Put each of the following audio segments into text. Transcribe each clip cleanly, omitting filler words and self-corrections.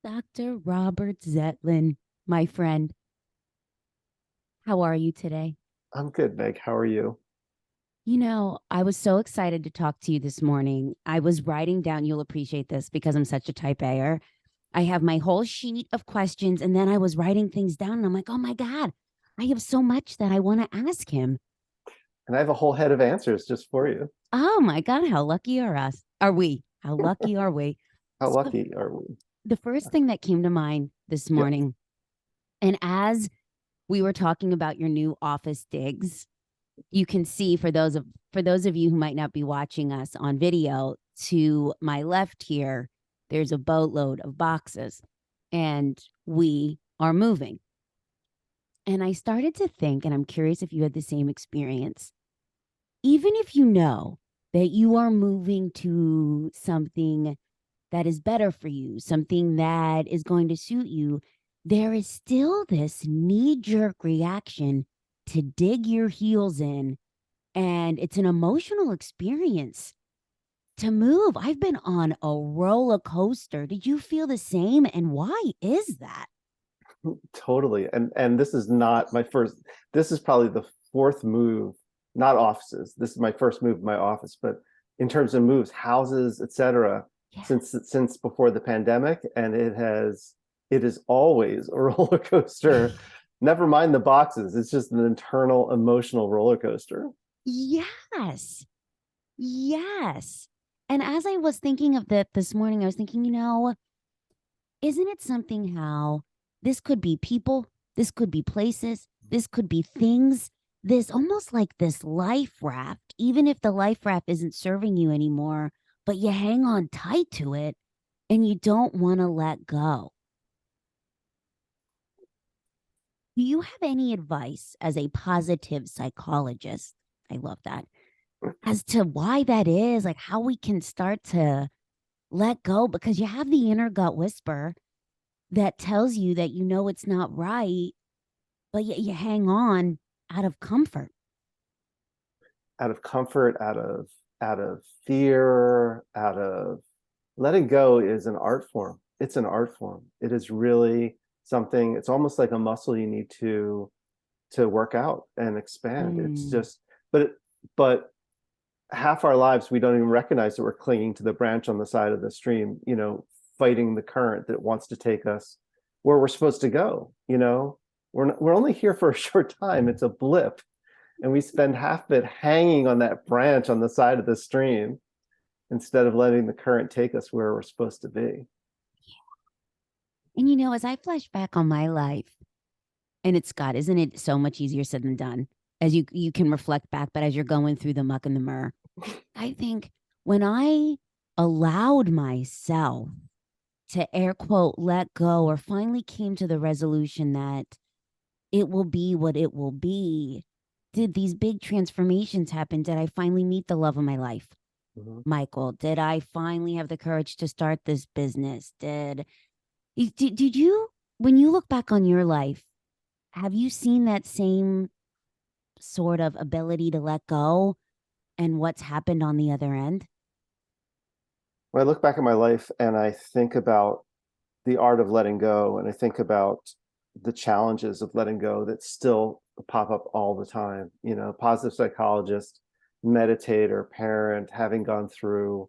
Dr. Robert Zeitlin, my friend. How are you today? I'm good, Meg. How are you? I was so excited to talk to you this morning. I was writing down, you'll appreciate this because I'm such a type A'er. I have my whole sheet of questions, and then I was writing things down, and I'm like, oh my God, I have so much that I want to ask him. And I have a whole head of answers just for you. Oh my God, how lucky are us? Are we? How lucky are we? How So, lucky are we? the first thing that came to mind this Yeah. morning, and as we were talking about your new office digs, you can see for those of you who might not be watching us on video, to my left here there's a boatload of boxes and we are moving. And I started to think, and I'm curious if you had the same experience. Even if you know that you are moving to something that is better for you, something that is going to suit you, there is still this knee jerk reaction to dig your heels in. And it's an emotional experience to move. I've been on a roller coaster. Did you feel the same? And why is that? Totally. And this is not my first, this is probably the fourth move, not offices. This is my first move in my office, but in terms of moves, houses, etc., Yeah. since before the pandemic, and it is always a roller coaster. Never mind the boxes. It's just an internal emotional roller coaster. Yes. Yes. And as I was thinking of that this morning, I was thinking, isn't it something how this could be people, this could be places, this could be things, this almost like this life raft, even if the life raft isn't serving you anymore, but you hang on tight to it and you don't want to let go. Do you have any advice as a positive psychologist? I love that. As to why that is, like how we can start to let go, because you have the inner gut whisper that tells you that it's not right, but yet you hang on out of comfort. Out of comfort, out of fear, out of letting go is an art form. It's an art form. It is really something, it's almost like a muscle you need to work out and expand. It's Mm, just, but half our lives we don't even recognize that we're clinging to the branch on the side of the stream, fighting the current that wants to take us where we're supposed to go. We're only here for a short time. It's a blip, and we spend half of it hanging on that branch on the side of the stream instead of letting the current take us where we're supposed to be. and as I flash back on my life, and it's God, isn't it so much easier said than done? As you can reflect back, but as you're going through the muck and the myrrh, I think when I allowed myself to air quote let go, or finally came to the resolution that it will be what it will be, did these big transformations happen? Did I finally meet the love of my life, Mhm. Michael? Did I finally have the courage to start this business? Did you, when you look back on your life, have you seen that same sort of ability to let go and what's happened on the other end? When I look back at my life and I think about the art of letting go, and I think about the challenges of letting go that still pop up all the time, positive psychologist, meditator, parent, having gone through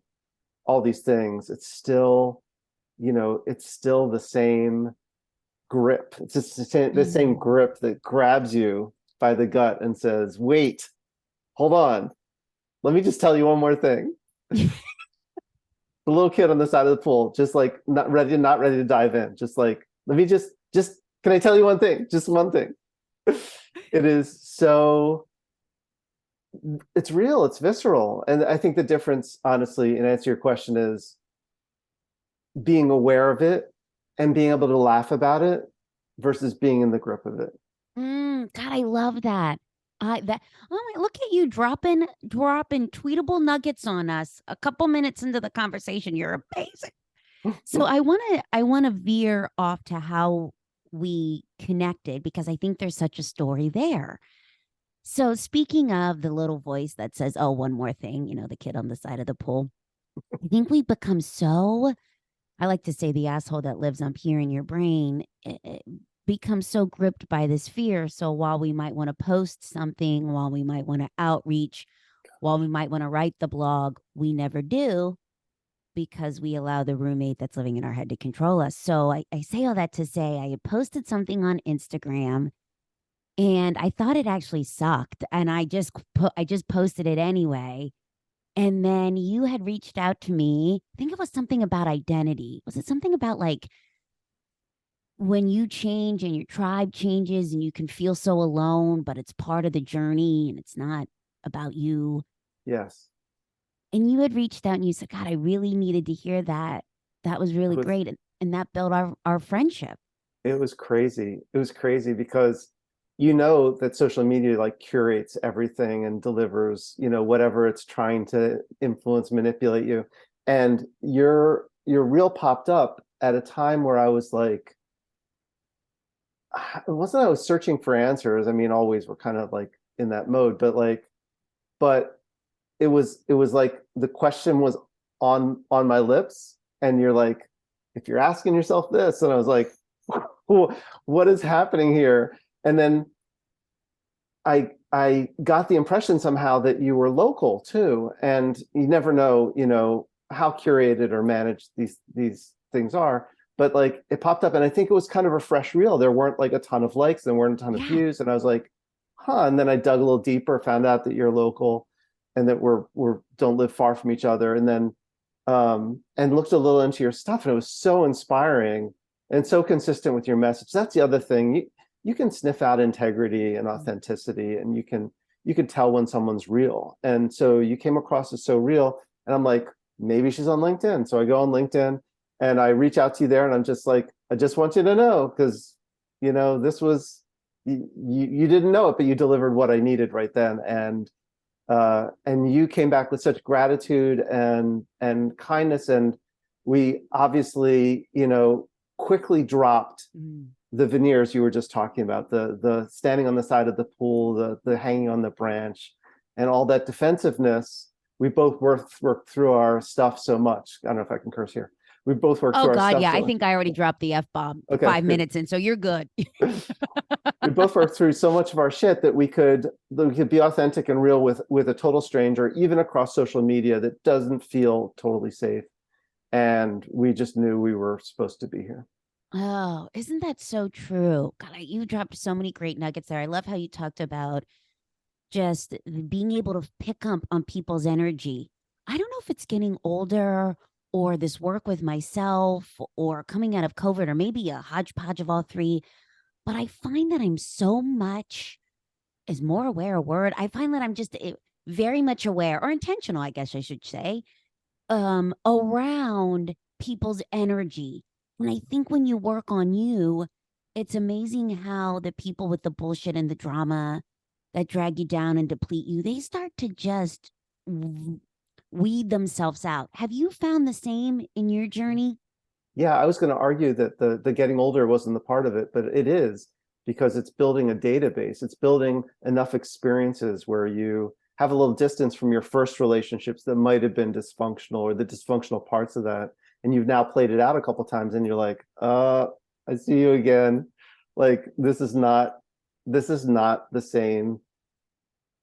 all these things, it's still the same grip. It's just the same Mm. grip that grabs you by the gut and says, wait, hold on, let me just tell you one more thing. The little kid on the side of the pool, just like not ready to dive in. Just like, let me just can I tell you one thing? Just one thing. It is so it's real, it's visceral. And I think the difference, honestly, in answer your question, is being aware of it and being able to laugh about it versus being in the grip of it. God, I love that. Oh my, look at you dropping tweetable nuggets on us a couple minutes into the conversation. You're amazing. So I want to veer off to how we connected, because I think there's such a story there. So speaking of the little voice that says, "Oh, one more thing," the kid on the side of the pool. I think we become so I like to say the asshole that lives up here in your brain becomes so gripped by this fear. So while we might want to post something, while we might want to outreach, while we might want to write the blog, we never do because we allow the roommate that's living in our head to control us. So I say all that to say I had posted something on Instagram and I thought it actually sucked. And I just posted it anyway. And then you had reached out to me. I think it was something about identity. Was it something about like when you change and your tribe changes and you can feel so alone, but it's part of the journey and it's not about you? Yes. And you had reached out and you said, God, I really needed to hear that. That was It really was great. And that built our friendship. it was crazy. It was crazy because you know that social media like curates everything and delivers, whatever it's trying to influence, manipulate you. And your reel popped up at a time where I was like, it wasn't I was searching for answers. I mean, always we're kind of like in that mode, but it was like the question was on my lips, and you're like, if you're asking yourself this, and I was like, what is happening here? And then I got the impression somehow that you were local too, and you never know, how curated or managed these things are. But like it popped up, and I think it was kind of a fresh reel. There weren't like a ton of likes, there weren't a ton of Yeah. views, and I was like, huh. And then I dug a little deeper, found out that you're local, and that we're don't live far from each other, and then and looked a little into your stuff, and it was so inspiring and so consistent with your message. That's the other thing. You can sniff out integrity and authenticity, and you can tell when someone's real. And so you came across as so real, and I'm like, maybe she's on LinkedIn. So I go on LinkedIn and I reach out to you there, and I'm just like, I just want you to know, because this was you didn't know it, but you delivered what I needed right then. And you came back with such gratitude and kindness, and we obviously quickly dropped Mm. the veneers you were just talking about, the standing on the side of the pool, the hanging on the branch, and all that defensiveness. We both worked through our stuff so much. I don't know if I can curse here. We both worked Oh through our God, stuff yeah. so I much. think I already dropped the F bomb Okay, five good. minutes in, so you're good. We both worked through so much of our shit that we could be authentic and real with a total stranger, even across social media, that doesn't feel totally safe. And we just knew we were supposed to be here. Oh, isn't that so true? God, you dropped so many great nuggets there. I love how you talked about just being able to pick up on people's energy. I don't know if it's getting older or this work with myself or coming out of COVID or maybe a hodgepodge of all three, but I find that I'm so much is more aware a word. I find that I'm just very much aware or intentional, I guess I should say, around people's energy. And I think when you work on you, it's amazing how the people with the bullshit and the drama that drag you down and deplete you, they start to just weed themselves out. Have you found the same in your journey? Yeah, I was going to argue that the getting older wasn't the part of it, but it is, because it's building a database. It's building enough experiences where you have a little distance from your first relationships that might have been dysfunctional, or the dysfunctional parts of that. And you've now played it out a couple times, and you're like, I see you again. Like this is not the same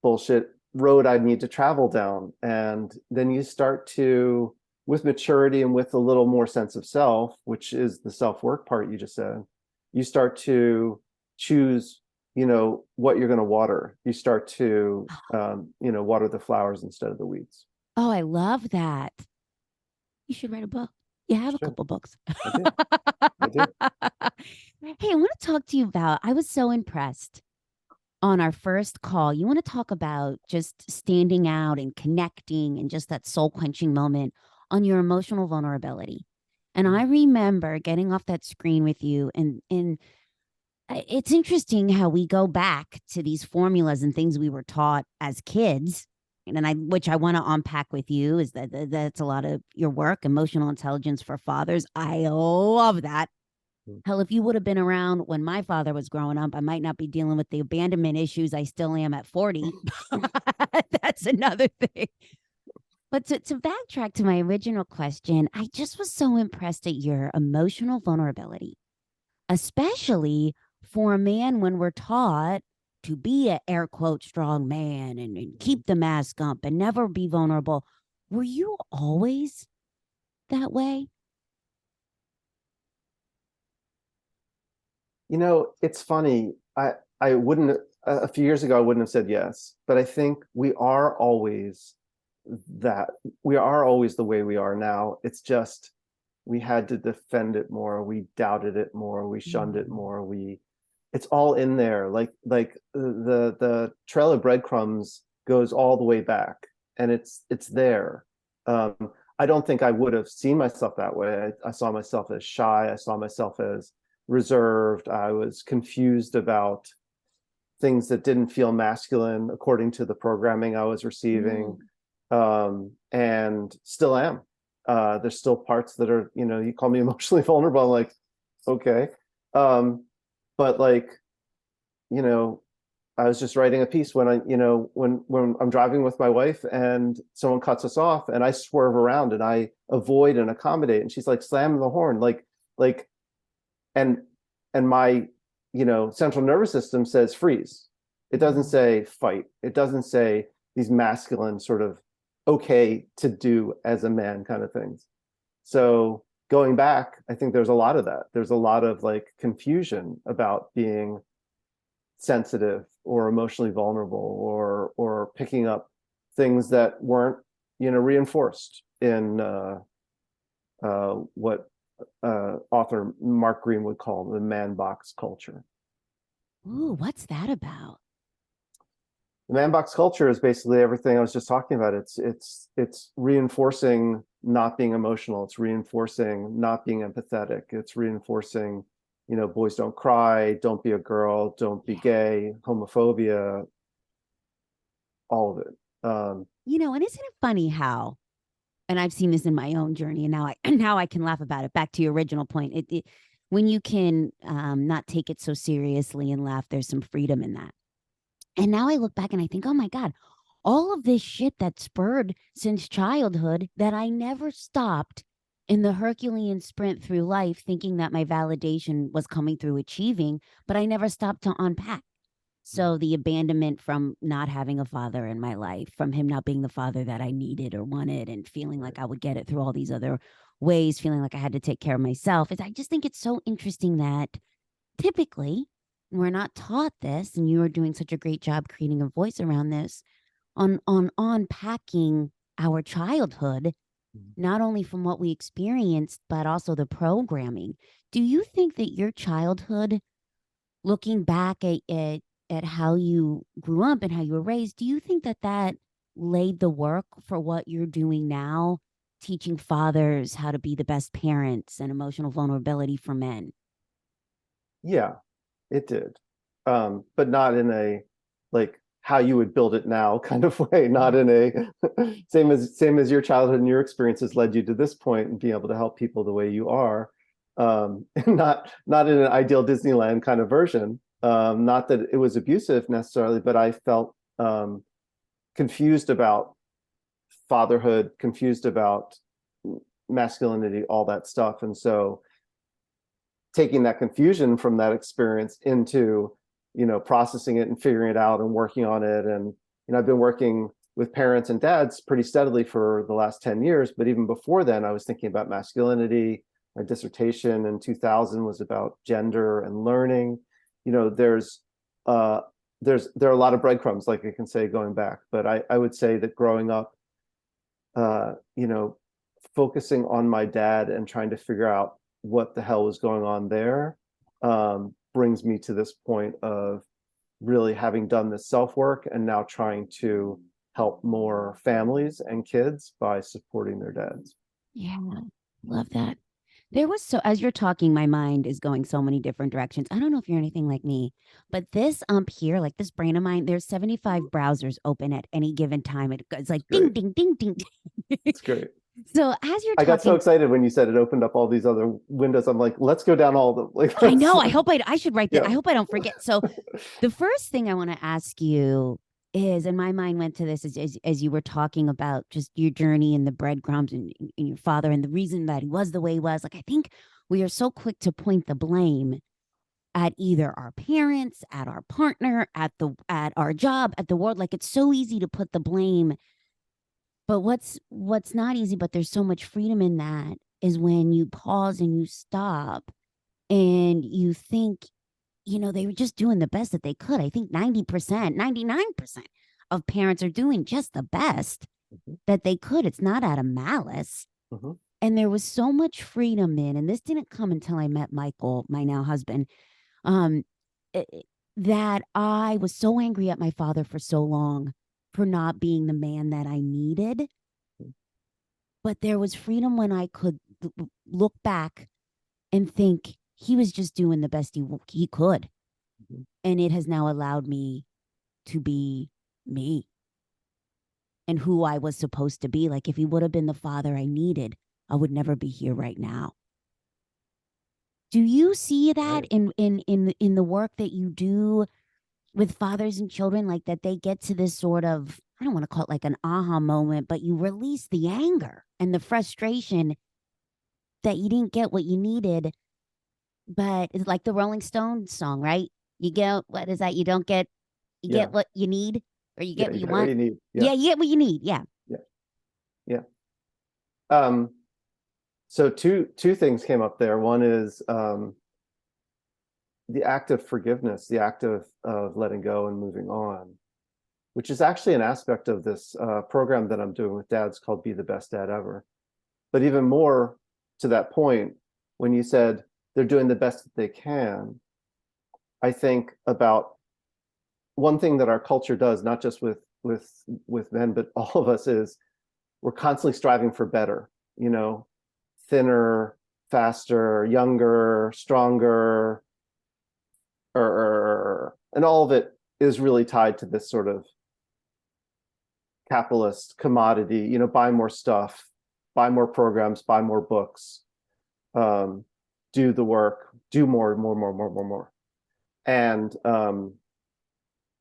bullshit road I need to travel down. And then you start to, with maturity and with a little more sense of self, which is the self-work part you just said, you start to choose, what you're going to water. You start to, water the flowers instead of the weeds. Oh, I love that. You should write a book. You have a Sure, couple books. I do. I do. Hey, I want to talk to you about, I was so impressed on our first call. You want to talk about just standing out and connecting and just that soul quenching moment on your emotional vulnerability. And I remember getting off that screen with you and it's interesting how we go back to these formulas and things we were taught as kids. And I, which I want to unpack with you, is that's a lot of your work, emotional intelligence for fathers. I love that. Hell, if you would have been around when my father was growing up, I might not be dealing with the abandonment issues I still am at 40. That's another thing. But to backtrack to my original question, I just was so impressed at your emotional vulnerability, especially for a man when we're taught to be a air quote strong man and keep the mask up and never be vulnerable. Were you always that way? It's funny. I wouldn't a few years ago I wouldn't have said yes, but I think that we are always the way we are now. It's just we had to defend it more, we doubted it more, we shunned it Mm. more. We It's all in there. Like the trail of breadcrumbs goes all the way back, and it's there. Um, I don't think I would have seen myself that way. I saw myself as shy. I saw myself as reserved. I was confused about things that didn't feel masculine according to the programming I was receiving, Mm. and still am. There's still parts that are, you call me emotionally vulnerable. I'm like, okay. But like, you know, I was just writing a piece when when I'm driving with my wife and someone cuts us off and I swerve around and I avoid and accommodate, and she's like, slam the horn, like, and my central nervous system says freeze. It doesn't Mm. say fight. It doesn't say these masculine sort of okay to do as a man kind of things. So going back, I think there's a lot of that. There's a lot of like confusion about being sensitive or emotionally vulnerable, or picking up things that weren't reinforced in what author Mark Green would call the man box culture. Ooh, what's that about? The man box culture is basically everything I was just talking about. It's reinforcing not being emotional. It's reinforcing not being empathetic. It's reinforcing, boys don't cry, don't be a girl, don't be Yeah. gay, homophobia, all of it. And isn't it funny how, and I've seen this in my own journey, and now I now I can laugh about it. Back to your original point, when you can not take it so seriously and laugh, there's some freedom in that. And now I look back and I think, oh my God, all of this shit that spurred since childhood that I never stopped in the Herculean sprint through life, thinking that my validation was coming through achieving, but I never stopped to unpack. So the abandonment from not having a father in my life, from him not being the father that I needed or wanted, and feeling Right. like I would get it through all these other ways, feeling like I had to take care of myself. I just think it's so interesting that typically we're not taught this, and you are doing such a great job creating a voice around this on unpacking our childhood, not only from what we experienced, but also the programming. Do you think that your childhood, looking back at how you grew up and how you were raised, do you think that that laid the work for what you're doing now, teaching fathers how to be the best parents and emotional vulnerability for men? Yeah, it did. But not in a like how you would build it now kind of way, not Yeah. in a same as your childhood and your experiences led you to this point and being able to help people the way you are. Not in an ideal Disneyland kind of version. Not that it was abusive necessarily, but I felt confused about fatherhood, confused about masculinity, all that stuff. And so taking that confusion from that experience into processing it and figuring it out and working on it. And I've been working with parents and dads pretty steadily for the last 10 years, but even before then I was thinking about masculinity. My dissertation in 2000 was about gender and learning. There's there are a lot of breadcrumbs, like I can say, going back, but I would say that growing up, uh, you know, focusing on my dad and trying to figure out what the hell was going on there, brings me to this point of really having done this self work and now trying to help more families and kids by supporting their dads. Yeah. Love that. There was so, as you're talking, my mind is going so many different directions. I don't know if you're anything like me, but this here, like this brain of mine, there's 75 browsers open at any given time. It's like It's ding, great. ding, ding, ding. It's great. So as you're I got so talking, excited when you said it opened up all these other windows. I'm like, let's go down all of them. Like, I let's, know, I hope I should write that. yeah. I hope I don't forget. So the first thing I want to ask you, is. And my mind went to this as you were talking about just your journey and the breadcrumbs and your father and the reason that he was the way he was. Like, I think we are so quick to point the blame at either our parents, at our partner, at our job, at the world. Like, it's so easy to put the blame. But what's not easy, but there's so much freedom in that, is when you pause and you stop and you think, they were just doing the best that they could. I think 90%, 99% of parents are doing just the best Mhm. that they could. It's not out of malice. Mhm. And there was so much freedom in, and this didn't come until I met Michael, my now husband, um, eh, that I was so angry at my father for so long for not being the man that I needed. But there was freedom when I could look back and think he was just doing the best he could. Mhm. And it has now allowed me to be me and who I was supposed to be. Like, if he would have been the father I needed, I would never be here right now. Do you see that Right. in the work that you do with fathers and children, like that they get to this sort of, I don't want to call it like an aha moment, but you release the anger and the frustration that you didn't get what you needed. But it's like the Rolling Stones song, right? You get, what is that? You get Yeah. what you need, or you Yeah. get what You you get what want. you need. Yeah. Yeah, you get what you need. Yeah. Yeah. Yeah. Um, so two things came up there. One is the act of forgiveness, the act of letting go and moving on, which is actually an aspect of this program that I'm doing with dads called Be the Best Dad Ever. But even more to that point, when you said they're doing the best that they can, I think about one thing that our culture does, not just with men, but all of us, is we're constantly striving for better, you know, thinner, faster, younger, stronger, and all of it is really tied to this sort of capitalist commodity, buy more stuff, buy more programs, buy more books, um, do the work, do more, more, more, more, more, more. And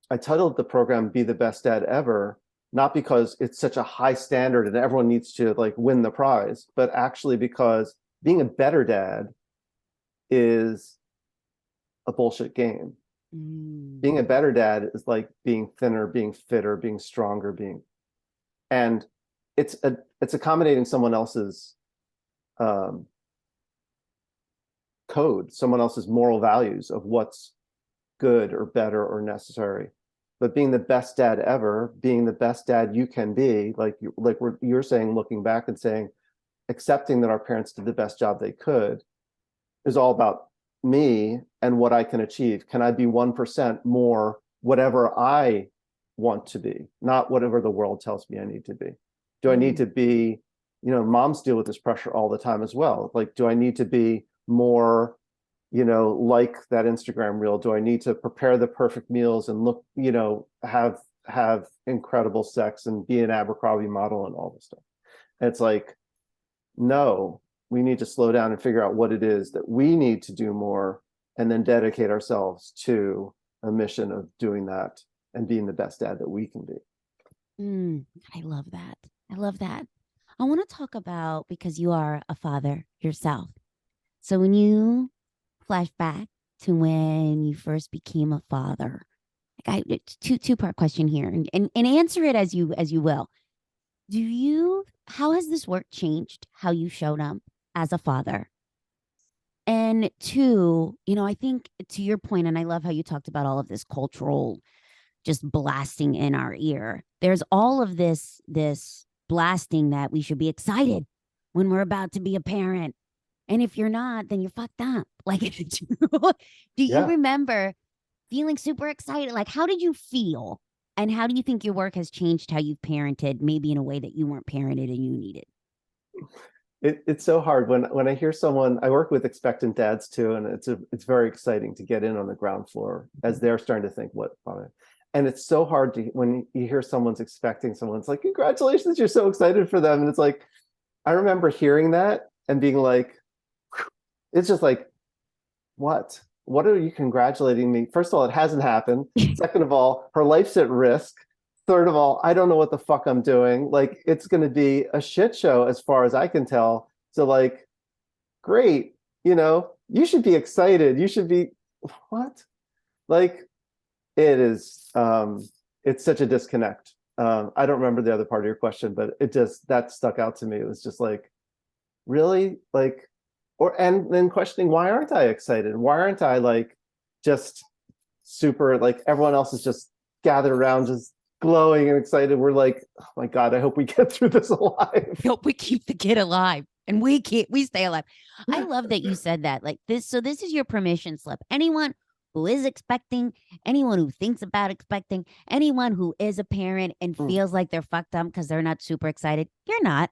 I titled the program Be the Best Dad Ever, not because it's such a high standard and everyone needs to like win the prize, but actually because being a better dad is a bullshit game. Mm. Being a better dad is like being thinner, being fitter, being stronger, and it's accommodating someone else's um, code, someone else's moral values of what's good or better or necessary. But being the best dad ever, being the best dad you can be, you're saying, looking back and saying, accepting that our parents did the best job they could, is all about me and what I can achieve. Can I be 1% more whatever I want to be, not whatever the world tells me I need to be? Do I need Mm. to be, moms deal with this pressure all the time as well. Like, do I need to be more, like that Instagram reel? Do I need to prepare the perfect meals and look, have incredible sex and be an Abercrombie model and all this stuff? And it's like, no, we need to slow down and figure out what it is that we need to do more and then dedicate ourselves to a mission of doing that and being the best dad that we can be. Mm. I love that. I love that. I want to talk about, because you are a father yourself. So when you flash back to when you first became a father, like, it's two-part question here, and answer it as you will. How has this work changed how you showed up as a father? And two, I think, to your point, and I love how you talked about all of this cultural just blasting in our ear. There's all of this blasting that we should be excited when we're about to be a parent. And if you're not, then you're fucked up. Like, do you Yeah. remember feeling super excited? Like, how did you feel? And how do you think your work has changed how you've parented, maybe in a way that you weren't parented and you needed? It's so hard when I hear someone. I work with expectant dads too, and it's very exciting to get in on the ground floor as they're starting to think what. And it's so hard to when you hear someone's expecting someone's like, congratulations, you're so excited for them. And it's like, I remember hearing that and being like, it's just like, what are you congratulating me? First of all, it hasn't happened. Second of all, her life's at risk. Third of all, I don't know what the fuck I'm doing. Like, it's going to be a shit show as far as I can tell. So, like, great, you should be excited. You should be, what? Like, it is, it's such a disconnect. I don't remember the other part of your question, but that stuck out to me. It was just like, really? Like, and then questioning, why aren't I excited? Why aren't I like just super, like everyone else is just gathered around, just glowing and excited. We're like, oh my God, I hope we get through this alive. Hope we keep the kid alive and we stay alive. I love that you said that. Like this, so this is your permission slip. Anyone who is expecting, anyone who thinks about expecting, anyone who is a parent and feels like they're fucked up because they're not super excited, you're not.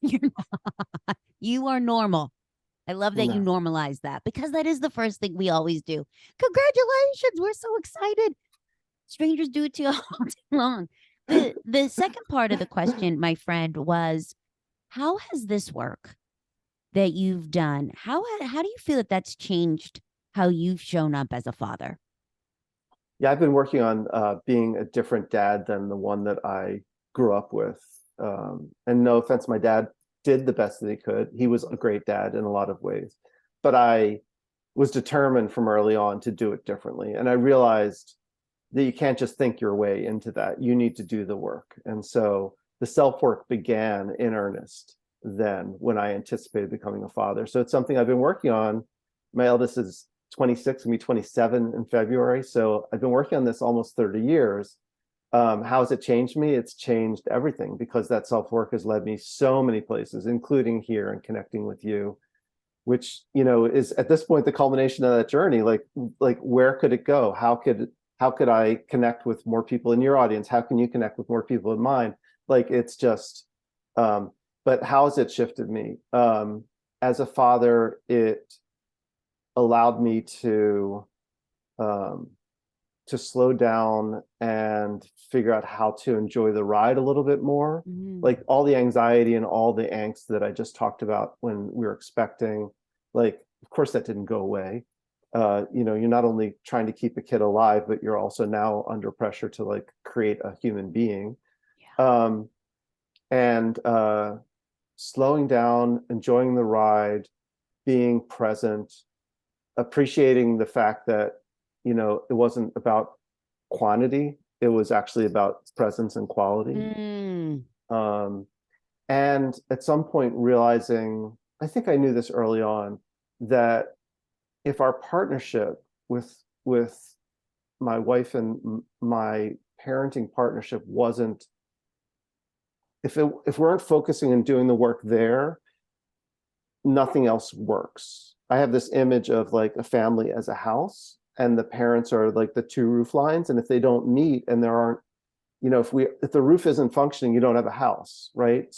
You're not. You are normal. I love that you No. normalize that because that is the first thing we always do. Congratulations. We're so excited. Strangers do it to you all day long. The second part of the question, my friend, was how has this work that you've done, how do you feel that that's changed how you've shown up as a father? Yeah, I've been working on being a different dad than the one that I grew up with. And no offense, my dad did the best that he could. He was a great dad in a lot of ways, but I was determined from early on to do it differently. And I realized that you can't just think your way into that. You need to do the work. And so the self work began in earnest then when I anticipated becoming a father. So it's something I've been working on. My eldest is 26 and be 27 in February. So I've been working on this almost 30 years. How has it changed me? It's changed everything because that self work has led me so many places, including here and connecting with you, which is at this point the culmination of that journey. Like where could it go? How could I connect with more people in your audience? How can you connect with more people in mine? Like it's just, but how has it shifted me? As a father, it allowed me um, to slow down and figure out how to enjoy the ride a little bit more. Mm. Like all the anxiety and all the angst that I just talked about when we were expecting, like, of course that didn't go away. You're not only trying to keep a kid alive, but you're also now under pressure to like create a human being. Yeah. And slowing down, enjoying the ride, being present, appreciating the fact that it wasn't about quantity, it was actually about presence and quality. Mm. um, and at some point realizing, I think I knew this early on, that if our partnership with my wife and my parenting partnership wasn't, if we weren't focusing and doing the work there, nothing else works. I have this image of like a family as a house, and the parents are like the two roof lines. And if they don't meet, and there aren't, if the roof isn't functioning, you don't have a house, right?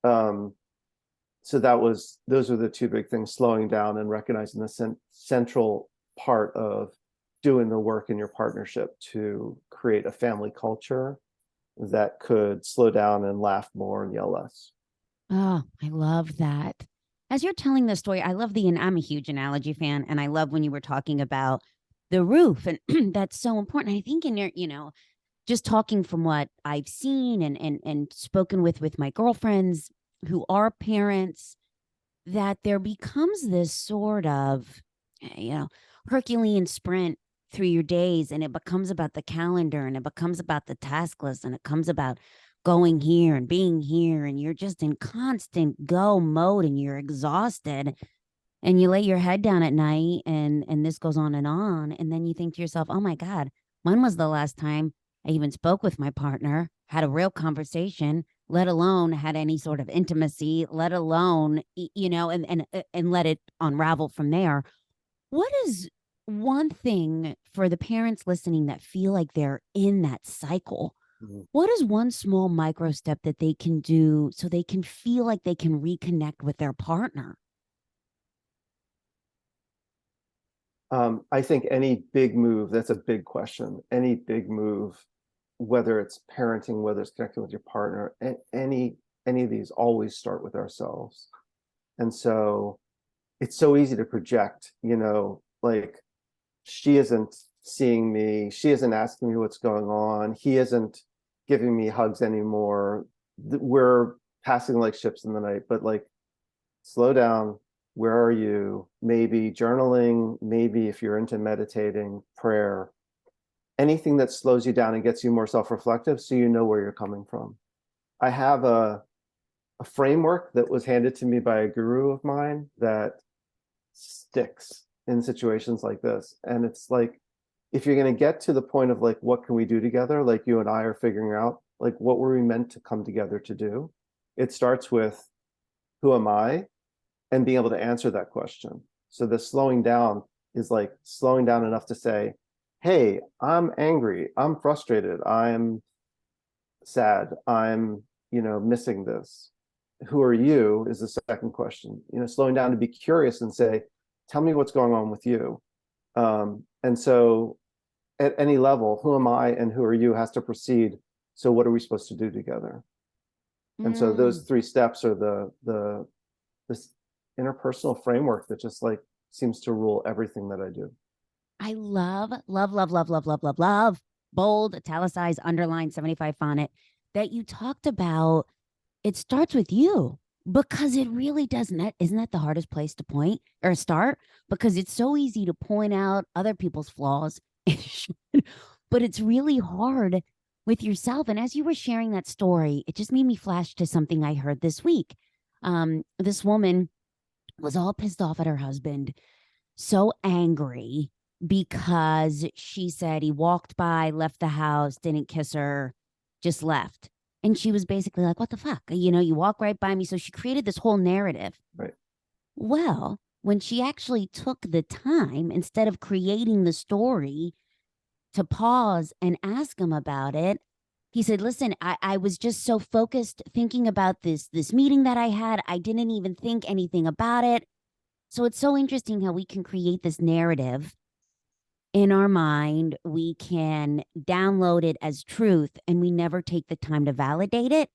Um, so those are the two big things: slowing down and recognizing the central part of doing the work in your partnership to create a family culture that could slow down and laugh more and yell less. Oh, I love that. As you're telling the story, I love and I'm a huge analogy fan, and I love when you were talking about the roof, and that's so important. I think in your, just talking from what I've seen and spoken with my girlfriends who are parents, that there becomes this sort of, Herculean sprint through your days, and it becomes about the calendar, and it becomes about the task list, and it comes about going here and being here, and you're just in constant go mode, and you're exhausted, and you lay your head down at night, and this goes on, and then you think to yourself, oh my God, when was the last time I even spoke with my partner, had a real conversation, let alone had any sort of intimacy, let alone, and let it unravel from there. What is one thing for the parents listening that feel like they're in that cycle? Mhm. What is one small micro step that they can do so they can feel like they can reconnect with their partner? I think any big move, that's a big question. Any big move, whether it's parenting, whether it's connecting with your partner, any of these always start with ourselves. And so it's so easy to project, like she isn't seeing me. She isn't asking me what's going on. He isn't giving me hugs anymore. We're passing like ships in the night, but like, slow down. Where are you? Maybe journaling, maybe if you're into meditating, prayer, anything that slows you down and gets you more self-reflective so you know where you're coming from. I have a framework that was handed to me by a guru of mine that sticks in situations like this. And it's like, if you're going to get to the point of like, what can we do together? Like you and I are figuring out, like, what were we meant to come together to do? It starts with, who am I? And being able to answer that question. So the slowing down is like slowing down enough to say, hey, I'm angry, I'm frustrated, I'm sad, I'm, missing this. Who are you is the second question. Slowing down to be curious and say, tell me what's going on with you. And so at any level, who am I and who are you has to precede. So what are we supposed to do together? And so those three steps are this interpersonal framework that just like seems to rule everything that I do. I love, love, love, love, love, love, love, love, bold, italicized, underlined, 75 font it, that you talked about. It starts with you, because it really doesn't. Isn't that the hardest place to point or start? Because it's so easy to point out other people's flaws, but it's really hard with yourself. And as you were sharing that story, it just made me flash to something I heard this week. This woman was all pissed off at her husband, so angry because she said he walked by, left the house, didn't kiss her, just left. And she was basically like, what the fuck? You walk right by me. So she created this whole narrative. Right. Well, when she actually took the time, instead of creating the story, to pause and ask him about it, he said, listen, I was just so focused thinking about this meeting that I had. I didn't even think anything about it. So it's so interesting how we can create this narrative in our mind. We can download it as truth, and we never take the time to validate it.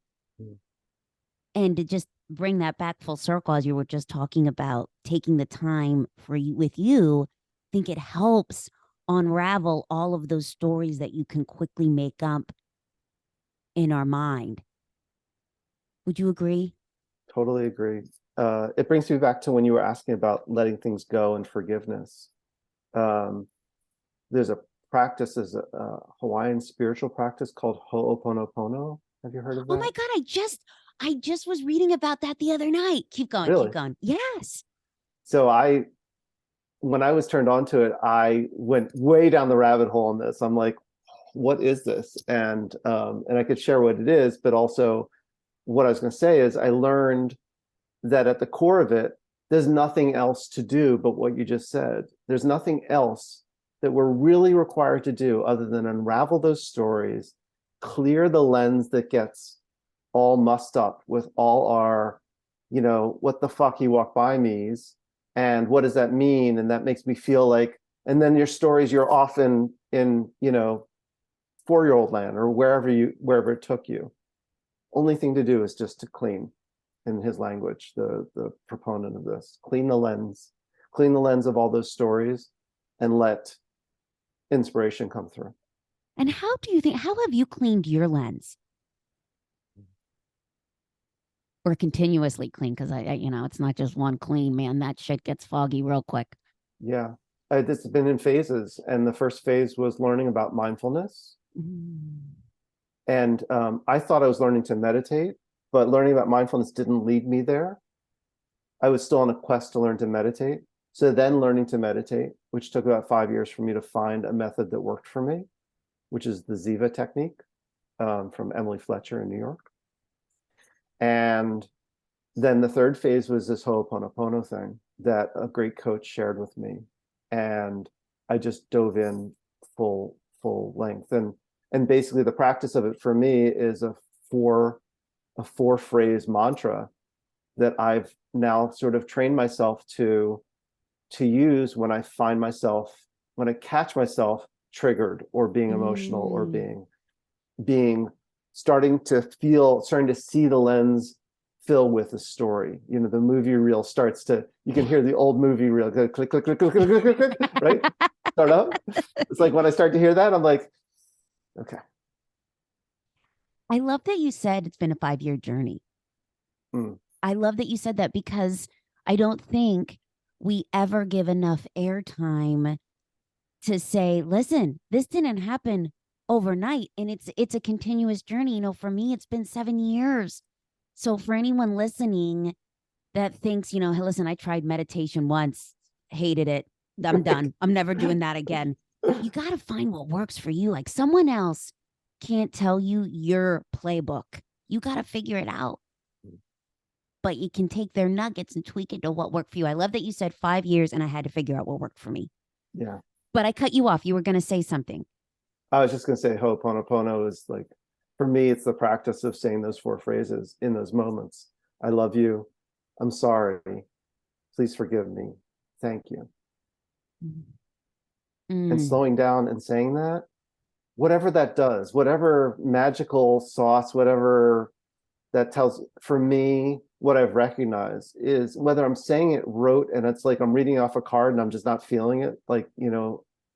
And to just bring that back full circle, as you were just talking about taking the time for you with you, I think it helps unravel all of those stories that you can quickly make up in our mind. Would you agree? Totally agree. It brings me back to when you were asking about letting things go and forgiveness. There's a practice, is a Hawaiian spiritual practice called Ho'oponopono. Have you heard of that? Oh my God, I just was reading about that the other night. Keep going, Really? keep going. Yes. So when I was turned on to it, I went way down the rabbit hole in this. I'm like, what is this? And I could share what it is, but also what I was going to say is I learned that at the core of it, there's nothing else to do but what you just said. There's nothing else that we're really required to do other than unravel those stories, clear the lens that gets all mussed up with all our, what the fuck you walk by me's, and what does that mean? And that makes me feel like, and then your stories, you're often in, 4-year-old land or wherever it took you. Only thing to do is just to clean, in his language, the proponent of this, clean the lens of all those stories and let inspiration come through. And how have you cleaned your lens? Or continuously clean? Because it's not just one clean, man. That shit gets foggy real quick. Yeah. This has been in phases. And the first phase was learning about mindfulness. And I thought I was learning to meditate, but learning about mindfulness didn't lead me there. I was still on a quest to learn to meditate. So then learning to meditate, which took about 5 years for me to find a method that worked for me, which is the Ziva technique from Emily Fletcher in New York. And then the third phase was this Ho'oponopono thing that a great coach shared with me. And I just dove in full length. And basically the practice of it for me is a four phrase mantra that I've now sort of trained myself to use when I catch myself triggered or being emotional or being starting to see the lens fill with a story. The movie reel starts to, you can hear the old movie reel go click, click, click, click, click, click, click, right? Start up. It's like when I start to hear that, I'm like, okay. I love that you said it's been a 5-year journey. Mm, I love that you said that because I don't think we ever give enough airtime to say, listen, this didn't happen overnight and it's a continuous journey. For me it's been 7 years. So for anyone listening that thinks, hey, listen, I tried meditation once, hated it. I'm done. I'm never doing that again. You got to find what works for you. Like someone else can't tell you your playbook. You got to figure it out. But you can take their nuggets and tweak it to what worked for you. I love that you said 5 years and I had to figure out what worked for me. yeah. But I cut you off. You were going to say something. I was just going to say Ho'oponopono is like, for me, it's the practice of saying those 4 phrases in those moments. I love you. I'm sorry. Please forgive me. Thank you. And slowing down and saying that, whatever that does, whatever magical sauce, whatever that tells, for me, what I've recognized is whether I'm saying it rote and it's like I'm reading off a card and I'm just not feeling it, like,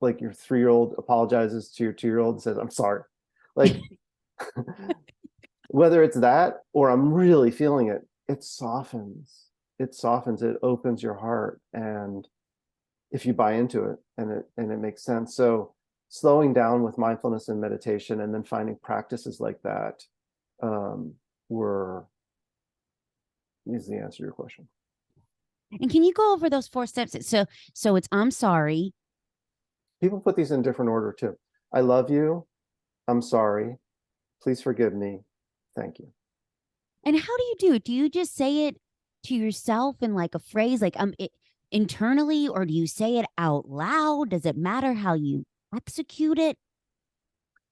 like your 3-year-old apologizes to your 2-year-old and says, I'm sorry. Like, whether it's that or I'm really feeling it, it softens. It softens, it opens your heart. And if you buy into it and it makes sense. So slowing down with mindfulness and meditation and then finding practices like that is the answer to your question. And can you go over those 4 steps? So it's I'm sorry. People put these in different order too. I love you. I'm sorry. Please forgive me. Thank you. And how do you do it? Do you just say it to yourself in like a phrase, like internally, or do you say it out loud? Does it matter how you execute it?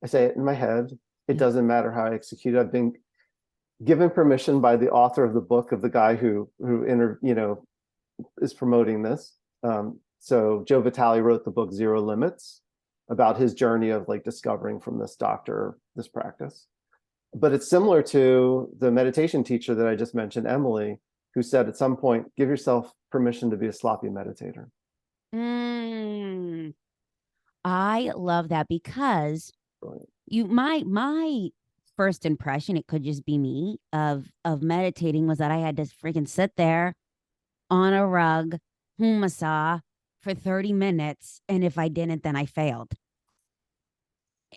I say it in my head. It Yeah. doesn't matter how I execute it. I've been given permission by the author of the book, of the guy who is promoting this. So Joe Vitale wrote the book Zero Limits about his journey of like discovering from this doctor this practice. But it's similar to the meditation teacher that I just mentioned, Emily, who said at some point, give yourself permission to be a sloppy meditator. I love that because Brilliant. my first impression, it could just be me of meditating, was that I had to freaking sit there on a rug, humasa for 30 minutes. And if I didn't, then I failed.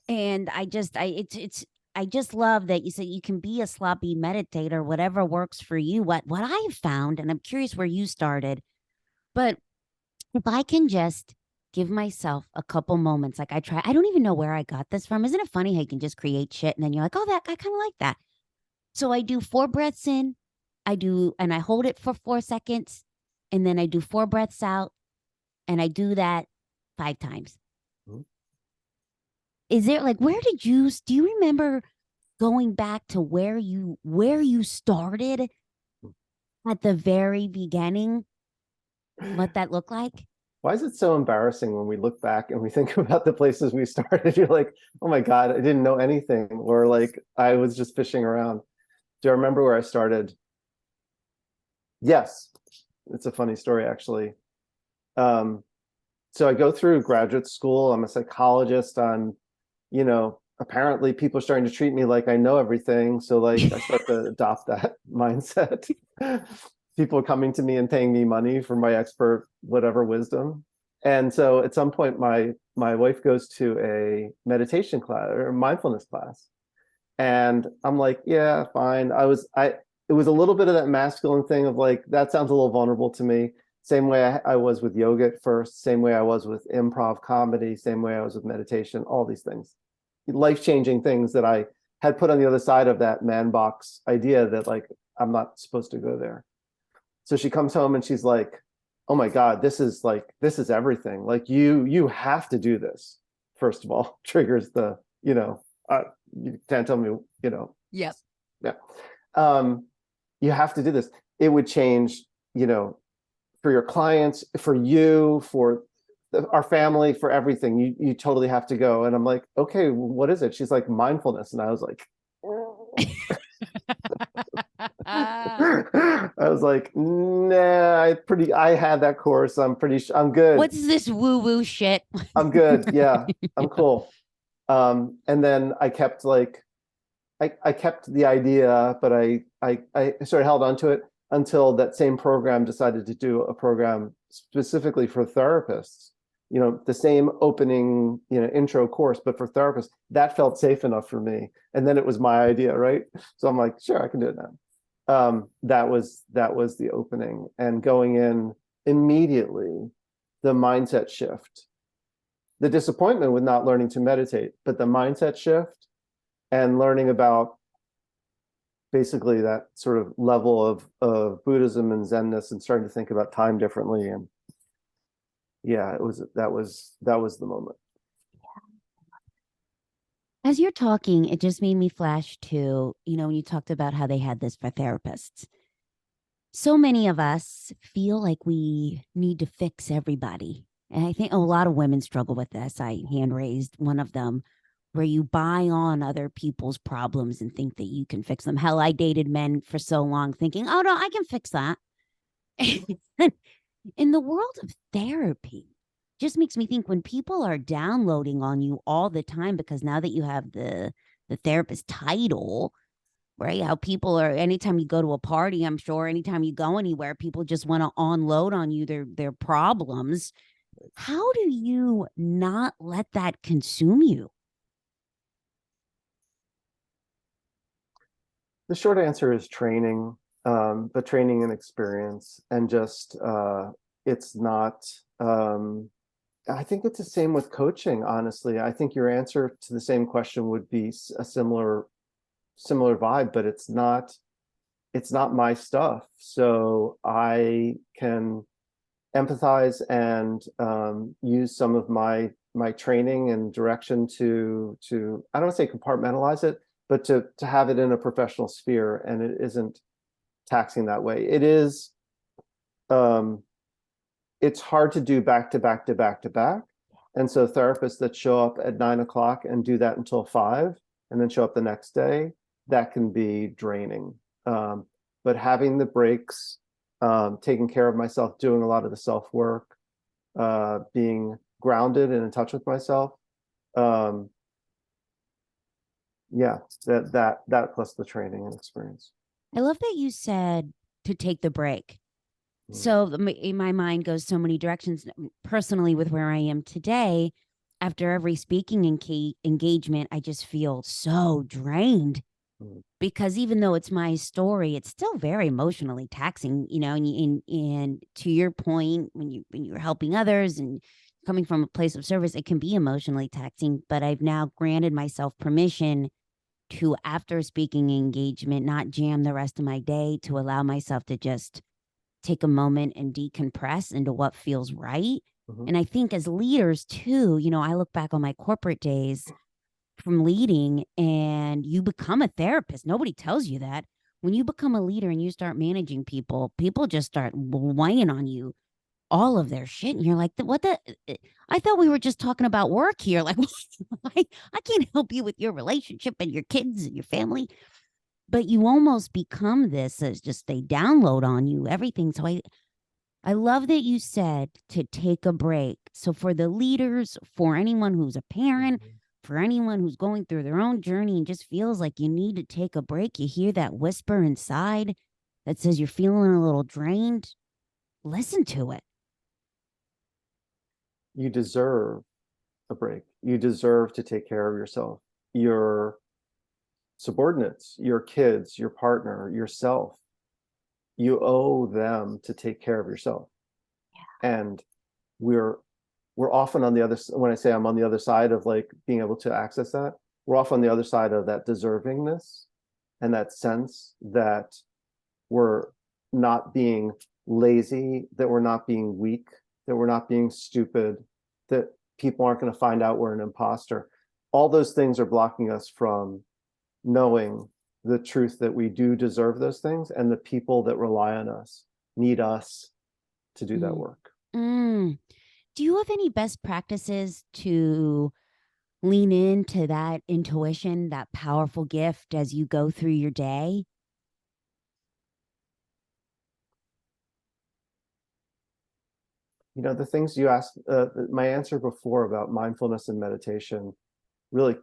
And I just love that you say you can be a sloppy meditator, whatever works for you. What I've found, and I'm curious where you started, but if I can just give myself a couple moments, like I don't even know where I got this from. Isn't it funny how you can just create shit and then you're like, oh, that I kind of like that. So I do 4 breaths in, and I hold it for 4 seconds, and then I do 4 breaths out, and I do that 5 times. Mm-hmm. Is there like, do you remember going back to where you started at the very beginning? What that looked like? Why is it so embarrassing when we look back and we think about the places we started? You're like, oh my God, I didn't know anything. Or like, I was just fishing around. Do I remember where I started? Yes. It's a funny story, actually. So I go through graduate school. I'm a psychologist. Apparently people are starting to treat me like I know everything. So like I start to adopt that mindset. People are coming to me and paying me money for my expert whatever wisdom. And so at some point my wife goes to a meditation class or mindfulness class. And I'm like, yeah, fine. It was a little bit of that masculine thing of like, that sounds a little vulnerable to me. Same way I was with yoga at first, same way I was with improv comedy, same way I was with meditation, all these things. Life-changing things that I had put on the other side of that man box idea that like, I'm not supposed to go there. So she comes home and she's like, oh my God, this is everything. Like you have to do this. First of all, triggers the, you can't tell me, Yes. Yeah. You have to do this. It would change, for your clients, for you, for our family, for everything. You totally have to go. And I'm like, okay, what is it? She's like, mindfulness. And I was like, I was like, nah, I had that course. I'm good. What's this woo woo shit? I'm good. Yeah, I'm cool. And then I kept the idea, but I sort of held on to it until that same program decided to do a program specifically for therapists. The same opening, intro course, but for therapists. That felt safe enough for me. And then it was my idea, right? So I'm like, sure, I can do it now. That was the opening, and going in immediately, the mindset shift, the disappointment with not learning to meditate, but the mindset shift and learning about basically that sort of level of Buddhism and Zenness, and starting to think about time differently. And yeah, that was the moment. As you're talking, it just made me flash to, when you talked about how they had this for therapists. So many of us feel like we need to fix everybody. And I think a lot of women struggle with this. I hand raised one of them, where you buy on other people's problems and think that you can fix them. Hell, I dated men for so long thinking, oh, no, I can fix that. In the world of therapy, just makes me think when people are downloading on you all the time, because now that you have the therapist title, right? How people are, anytime you go to a party, I'm sure anytime you go anywhere, people just want to unload on you their problems. How do you not let that consume you? The short answer is training, but training and experience, and just it's not. I think it's the same with coaching. Honestly, I think your answer to the same question would be a similar vibe, but it's not my stuff. So I can empathize and use some of my training and direction to I don't want to say compartmentalize it, but to have it in a professional sphere, and it isn't taxing that way. Um, it's hard to do back to back to back to back. And so therapists that show up at 9 o'clock and do that until 5 and then show up the next day, that can be draining. But having the breaks, taking care of myself, doing a lot of the self work, being grounded and in touch with myself. Um, yeah, that plus the training and experience. I love that you said to take the break. Mm. So my mind goes so many directions. Personally, with where I am today, after every speaking engagement, I just feel so drained, Mm. because even though it's my story, it's still very emotionally taxing, and to your point, when you're helping others and coming from a place of service, it can be emotionally taxing. But I've now granted myself permission to, after a speaking engagement, not jam the rest of my day, to allow myself to just take a moment and decompress into what feels right. Mhm. And I think as leaders too, I look back on my corporate days from leading, and you become a therapist. Nobody tells you that. When you become a leader and you start managing people, people just start weighing on you all of their shit. And you're like, what the? I thought we were just talking about work here. Like, I can't help you with your relationship and your kids and your family. But you almost become this as just they download on you everything. So I love that you said to take a break. So for the leaders, for anyone who's a parent, Mhm. for anyone who's going through their own journey and just feels like you need to take a break, you hear that whisper inside that says you're feeling a little drained, listen to it. You deserve a break. You deserve to take care of yourself, your subordinates, your kids, your partner, yourself. You owe them to take care of yourself. And we're we're often on the other, when I say I'm on the other side of like being able to access that, we're off on the other side of that deservingness and that sense that we're not being lazy, that we're not being weak, that we're not being stupid, that people aren't going to find out we're an imposter. All those things are blocking us from knowing the truth that we do deserve those things, and the people that rely on us need us to do that Mm. work. Mm. Do you have any best practices to lean into that intuition, that powerful gift as you go through your day? The things you asked, my answer before about mindfulness and meditation really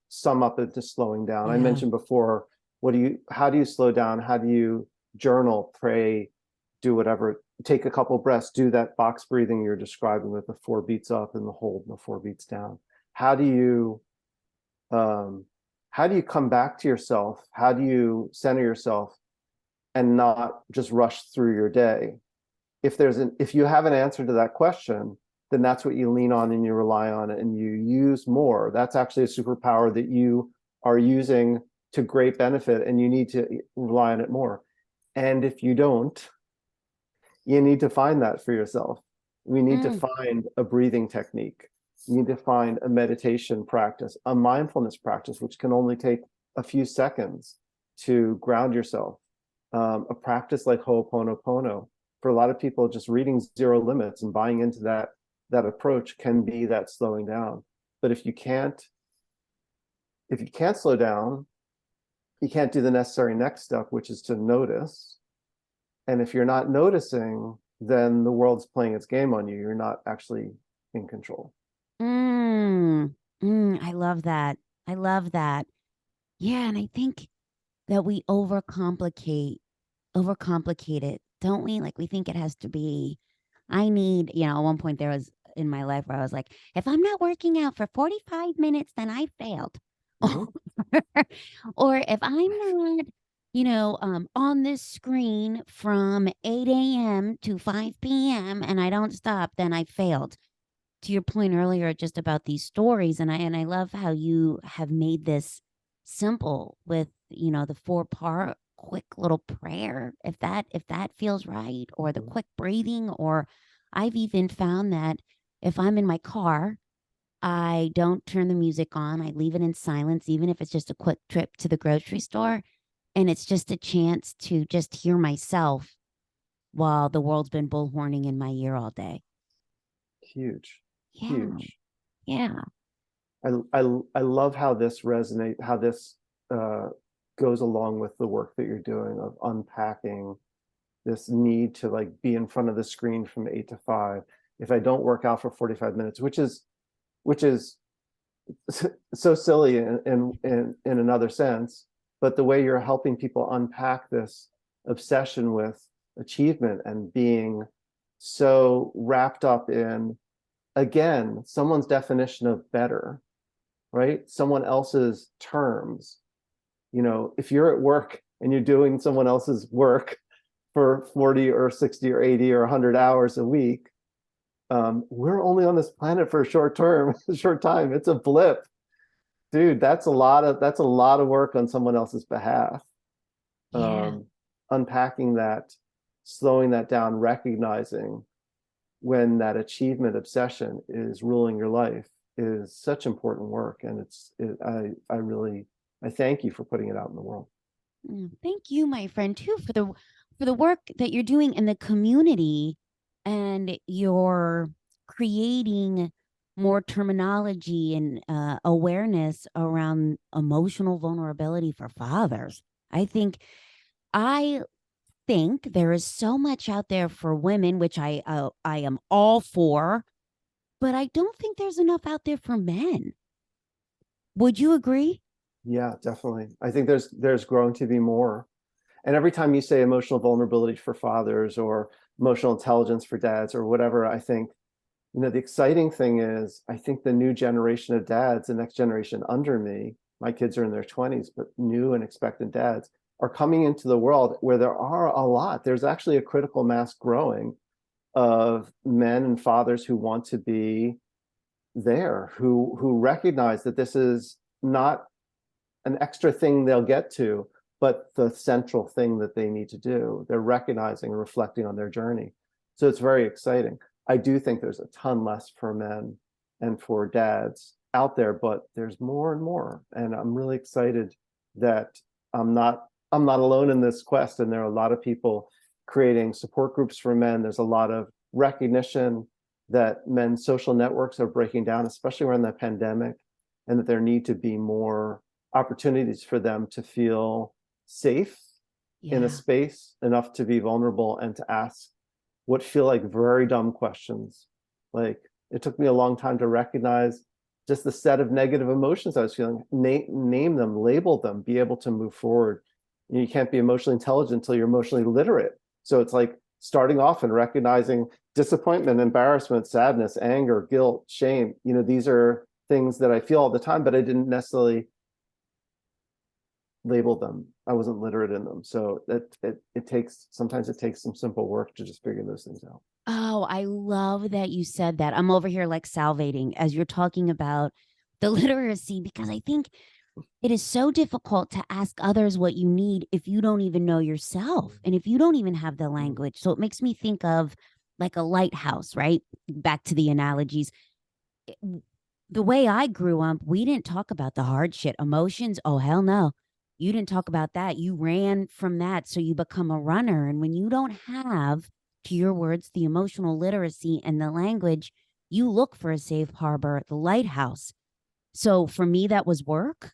sum up into slowing down. I Yeah. mentioned before, how do you slow down? How do you journal, pray, do whatever, take a couple breaths, do that box breathing you're describing with the 4 beats up and the hold and the 4 beats down. How do you come back to yourself? How do you center yourself and not just rush through your day? If you have an answer to that question, then that's what you lean on and you rely on and you use more. That's actually a superpower that you are using to great benefit, and you need to rely on it more. And if you don't, you need to find that for yourself. We need to Mm, find a breathing technique. You need to find a meditation practice, a mindfulness practice, which can only take a few seconds to ground yourself. A practice like Ho'oponopono. For a lot of people, just reading Zero Limits and buying into that approach can be that slowing down. But if you can't slow down, you can't do the necessary next step, which is to notice. And if you're not noticing, then the world's playing its game on you. You're not actually in control. mm, I love that. I love that. Yeah, and I think that we overcomplicate it, don't we? Like we think it has to be, I need, at one point there was in my life where I was like, if I'm not working out for 45 minutes, then I failed. Mhm. Or if I'm not, on this screen from 8 a.m. to 5 p.m. and I don't stop, then I failed. To your point earlier just about these stories, and I love how you have made this simple with, the 4 part quick little prayer, if that feels right, or the quick breathing, or I've even found that if I'm in my car, I don't turn the music on. I leave it in silence, even if it's just a quick trip to the grocery store, and it's just a chance to just hear myself while the world's been bullhorning in my ear all day. Huge, Yeah, huge. yeah. I love how this resonates, how this uh, goes along with the work that you're doing of unpacking this need to like be in front of the screen from 8 to 5. If I don't work out for 45 minutes, which is so silly in another sense, but the way you're helping people unpack this obsession with achievement and being so wrapped up in, again, someone's definition of better, right? Someone else's terms. If you're at work and you're doing someone else's work for 40 or 60 or 80 or 100 hours a week, we're only on this planet for a short time. It's a blip. Dude, that's a lot of work on someone else's behalf. Yeah. Um, Unpacking that, slowing that down, recognizing when that achievement obsession is ruling your life is such important work. And I thank you for putting it out in the world. Thank you, my friend, too, for the work that you're doing in the community, and you're creating more terminology and awareness around emotional vulnerability for fathers. I think I think there is so much out there for women, which I am all for, but I don't think there's enough out there for men. Would you agree? Yeah, definitely. I think there's growing to be more. And every time you say emotional vulnerability for fathers or emotional intelligence for dads or whatever, I think, the exciting thing is, I think the new generation of dads, the next generation under me, my kids are in their 20s, but new and expectant dads are coming into the world where there are a lot. There's actually a critical mass growing of men and fathers who want to be there, who recognize that this is not an extra thing they'll get to, but the central thing that they need to do. They're recognizing and reflecting on their journey. So it's very exciting. I do think there's a ton less for men and for dads out there, but there's more and more. And I'm really excited that I'm not alone in this quest. And there are a lot of people creating support groups for men. There's a lot of recognition that men's social networks are breaking down, especially around the pandemic, and that there need to be more opportunities for them to feel safe in a Yeah. space enough to be vulnerable and to ask what feel like very dumb questions. Like, it took me a long time to recognize just the set of negative emotions I was feeling, name them, label them, be able to move forward. You can't be emotionally intelligent until you're emotionally literate. So it's like starting off and recognizing disappointment, embarrassment, sadness, anger, guilt, shame. These are things that I feel all the time, but I didn't necessarily label them. I wasn't literate in them. So sometimes it takes some simple work to just figure those things out. Oh, I love that you said that. I'm over here like salivating as you're talking about the literacy, because I think it is so difficult to ask others what you need if you don't even know yourself and if you don't even have the language. So it makes me think of like a lighthouse, right? Back to the analogies. The way I grew up, we didn't talk about the hard shit, emotions. Oh, hell no. You didn't talk about that. You ran from that. So you become a runner. And when you don't have, to your words, the emotional literacy and the language, you look for a safe harbor, the lighthouse. So for me, that was work.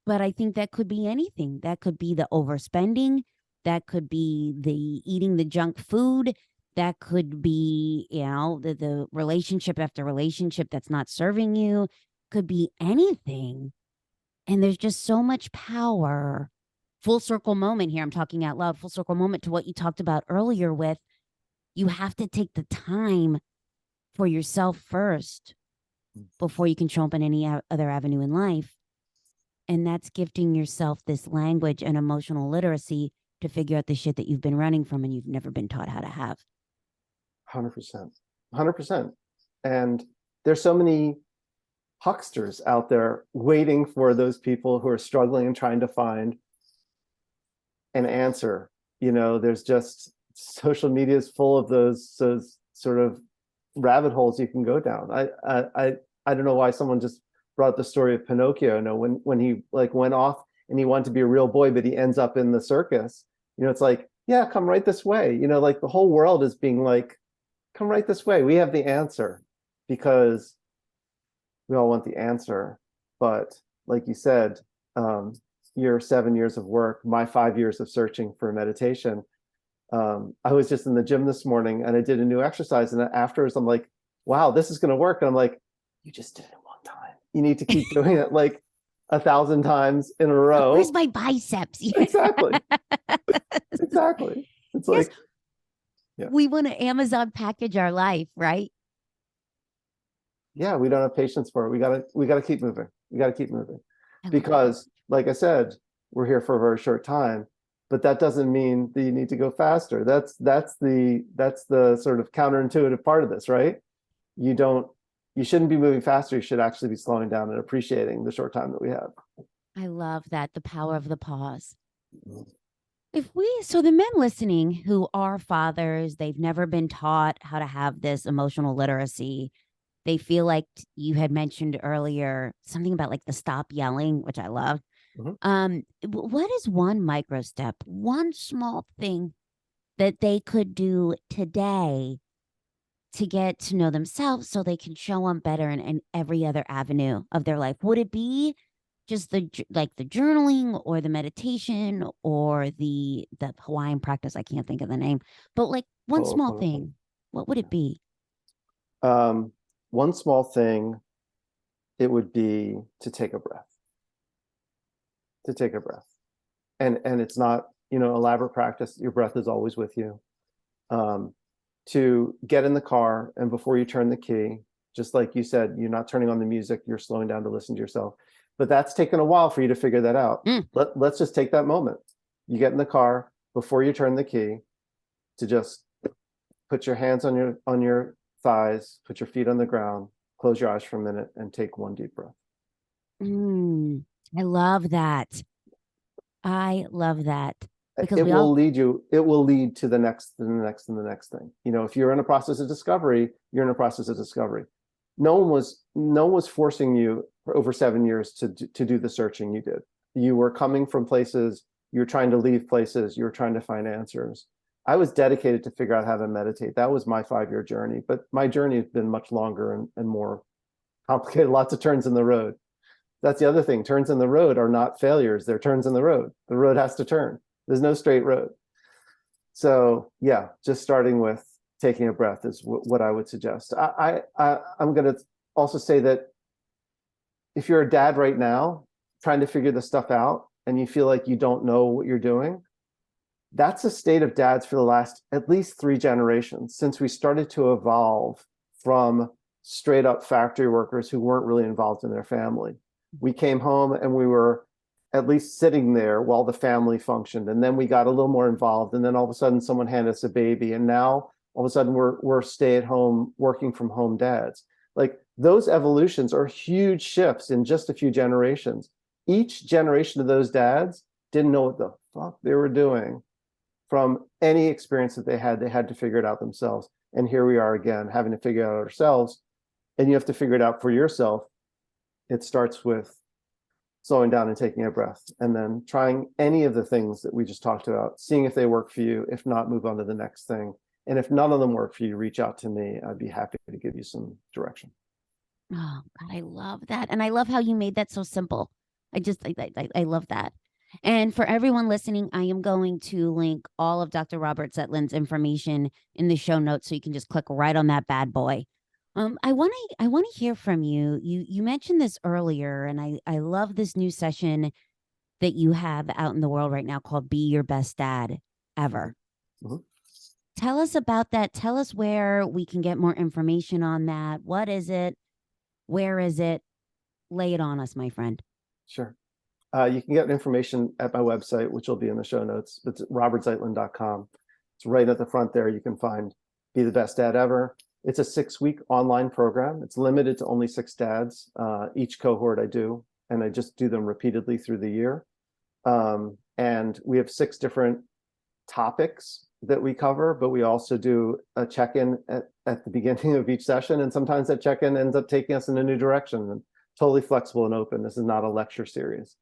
But I think that could be anything. That could be the overspending. That could be the eating the junk food. That could be, the relationship after relationship that's not serving you. Could be anything. And there's just so much power. Full circle moment here. I'm talking out loud. Full circle moment to what you talked about earlier with you have to take the time for yourself first before you can show up in any other avenue in life. And that's gifting yourself this language and emotional literacy to figure out the shit that you've been running from and you've never been taught how to have. 100%. 100%. And there's so many hucksters out there waiting for those people who are struggling and trying to find an answer. There's just social media is full of those sort of rabbit holes you can go down. I don't know why someone just brought the story of Pinocchio. When he like went off and he wanted to be a real boy, but he ends up in the circus. It's like, yeah, come right this way. Like the whole world is being like, come right this way. We have the answer because we all want the answer. But like you said, your 7 years of work, my 5 years of searching for meditation. I was just in the gym this morning and I did a new exercise. And afterwards, I'm like, wow, this is going to work. And I'm like, you just did it one time. You need to keep doing it like 1,000 times in a row. Where's my biceps? Exactly. Exactly. It's yes. like, yeah. We want to Amazon package our life, right? Yeah, we don't have patience for it. We gotta keep moving. We gotta keep moving. Because, like I said, we're here for a very short time, but that doesn't mean that you need to go faster. That's the sort of counterintuitive part of this, right? You shouldn't be moving faster. You should actually be slowing down and appreciating the short time that we have. I love that, the power of the pause. So the men listening who are fathers, they've never been taught how to have this emotional literacy. They feel like you had mentioned earlier something about like the stop yelling, which I love. What is one micro step, one small thing that they could do today to get to know themselves so they can show up better in every other avenue of their life? Would it be just the journaling or the meditation or the Hawaiian practice? I can't think of the name, but like one small thing, what would it be? One small thing, it would be to take a breath. To take a breath. And it's not, elaborate practice. Your breath is always with you. To get in the car and before you turn the key, just like you said, you're not turning on the music, you're slowing down to listen to yourself. But that's taken a while for you to figure that out. Let's just take that moment. You get in the car before you turn the key to just put your hands on your thighs, put your feet on the ground, close your eyes for a minute and take one deep breath. I love that. I love that. Because it will lead to the next and the next and the next thing. If you're in a process of discovery, you're in a process of discovery. No one was forcing you for over 7 years to do the searching you did. You were coming from places, you were trying to leave places, you were trying to find answers. I was dedicated to figure out how to meditate. That was my 5-year journey, but my journey has been much longer and more complicated, lots of turns in the road. That's the other thing. Turns in the road are not failures. They're turns in the road. The road has to turn. There's no straight road. So yeah, just starting with taking a breath is what I would suggest. I'm going to also say that if you're a dad right now trying to figure this stuff out and you feel like you don't know what you're doing, that's a state of dads for the last at least 3 generations since we started to evolve from straight up factory workers who weren't really involved in their family. We came home and we were at least sitting there while the family functioned, and then we got a little more involved, and then all of a sudden someone handed us a baby, and now all of a sudden we're stay at home working from home dads. Like, those evolutions are huge shifts in just a few generations. Each generation of those dads didn't know what the fuck they were doing from any experience that they had to figure it out themselves. And here we are again, having to figure it out ourselves. And you have to figure it out for yourself. It starts with slowing down and taking a breath, and then trying any of the things that we just talked about, seeing if they work for you. If not, move on to the next thing. And if none of them work for you, reach out to me. I'd be happy to give you some direction. Oh, God, I love that. And I love how you made that so simple. I love that. And for everyone listening, I am going to link all of Dr. Robert Zeitlin's information in the show notes so you can just click right on that bad boy. I want to hear from you. You mentioned this earlier, and I love this new session that you have out in the world right now called Be Your Best Dad Ever. Mm-hmm. Tell us about that. Tell us where we can get more information on that. What is it? Where is it? Lay it on us, my friend. Sure. You can get information at my website, which will be in the show notes. It's robertzeitlin.com. It's right at the front there. You can find Be the Best Dad Ever. It's a 6-week online program. It's limited to only 6 dads. Each cohort I do, and I just do them repeatedly through the year. And we have 6 different topics that we cover, but we also do a check-in at the beginning of each session. And sometimes that check-in ends up taking us in a new direction, and totally flexible and open. This is not a lecture series.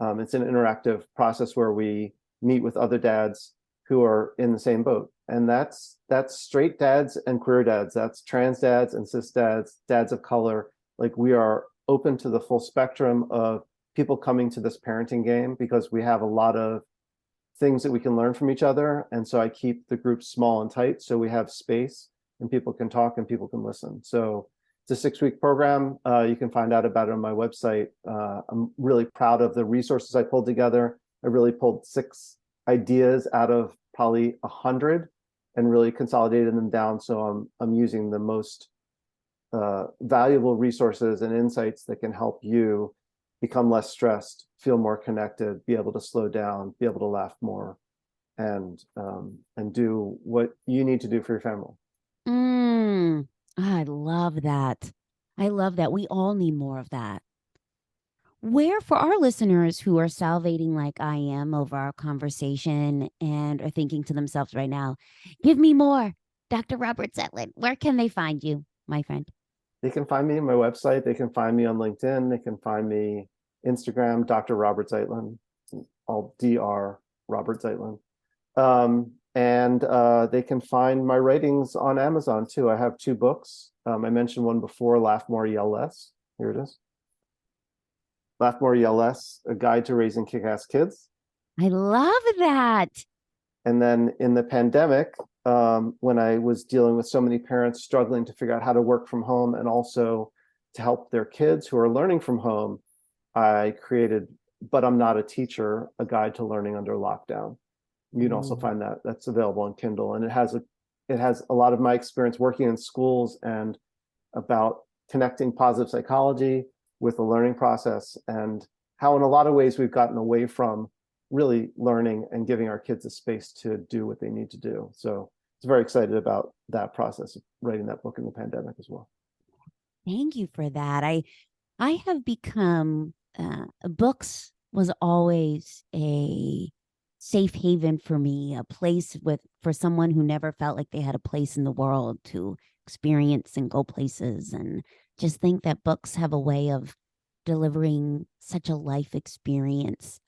It's an interactive process where we meet with other dads who are in the same boat. And that's straight dads and queer dads. That's trans dads and cis dads, dads of color. Like, we are open to the full spectrum of people coming to this parenting game because we have a lot of things that we can learn from each other. And so I keep the group small and tight so we have space and people can talk and people can listen. So it's a 6-week program. You can find out about it on my website. I'm really proud of the resources I pulled together. I really pulled 6 ideas out of probably 100 and really consolidated them down. So I'm using the most valuable resources and insights that can help you become less stressed, feel more connected, be able to slow down, be able to laugh more, and do what you need to do for your family. I love that. I love that. We all need more of that. Where, for our listeners who are salivating like I am over our conversation and are thinking to themselves right now, give me more, Dr. Robert Zeitlin, where can they find you, my friend? They can find me on my website. They can find me on LinkedIn. They can find me Instagram, Dr. Robert Zeitlin, all Dr. Robert Zeitlin. And they can find my writings on Amazon too. I have 2 books. I mentioned one before, Laugh More, Yell Less. Here it is. Laugh More, Yell Less, A Guide to Raising Kick-Ass Kids. I love that. And then in the pandemic, when I was dealing with so many parents struggling to figure out how to work from home and also to help their kids who are learning from home, I created But I'm Not a Teacher, A Guide to Learning Under Lockdown. You can also find that's available on Kindle, and it has a lot of my experience working in schools and about connecting positive psychology with the learning process, and how in a lot of ways we've gotten away from really learning and giving our kids a space to do what they need to do. So I was very excited about that process of writing that book in the pandemic as well. Thank you for that. I have become books was always a safe haven for me, a place for someone who never felt like they had a place in the world to experience and go places, and just think that books have a way of delivering such a life experience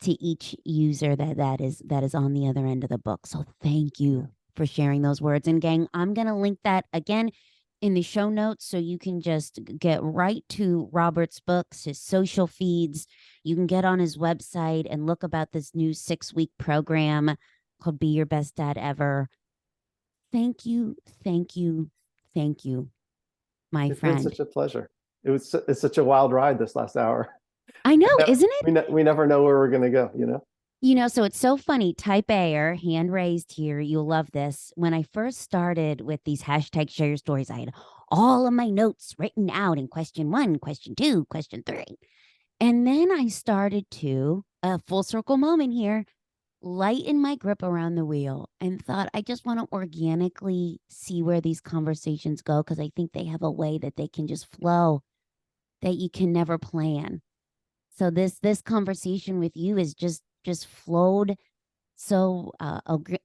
to each user that is on the other end of the book. So thank you for sharing those words. And gang, I'm going to link that again in the show notes so you can just get right to Robert's books, his social feeds. You can get on his website and look about this new 6-week program called Be Your Best Dad Ever. Thank you, thank you, thank you, my It's been friend. such a pleasure. It's such a wild ride this last hour. I know, isn't it? We never know where we're gonna go, you know? So it's so funny. Type A, hand raised here. You'll love this. When I first started with these hashtag share your stories, I had all of my notes written out in question one, question two, question three. And then I started to, a full circle moment here, lighten my grip around the wheel and thought, I just want to organically see where these conversations go because I think they have a way that they can just flow that you can never plan. So this conversation with you is just flowed so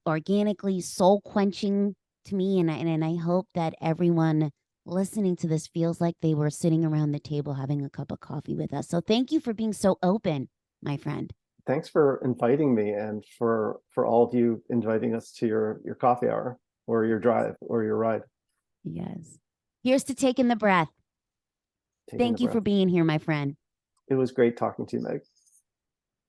organically, soul quenching to me, and I hope that everyone listening to this feels like they were sitting around the table having a cup of coffee with us. So thank you for being so open, my friend. Thanks for inviting me and for all of you inviting us to your coffee hour or your drive or your ride. Yes. Here's to taking the breath. Taking the Thank you for breath. being here, my friend. It was great talking to you, Meg.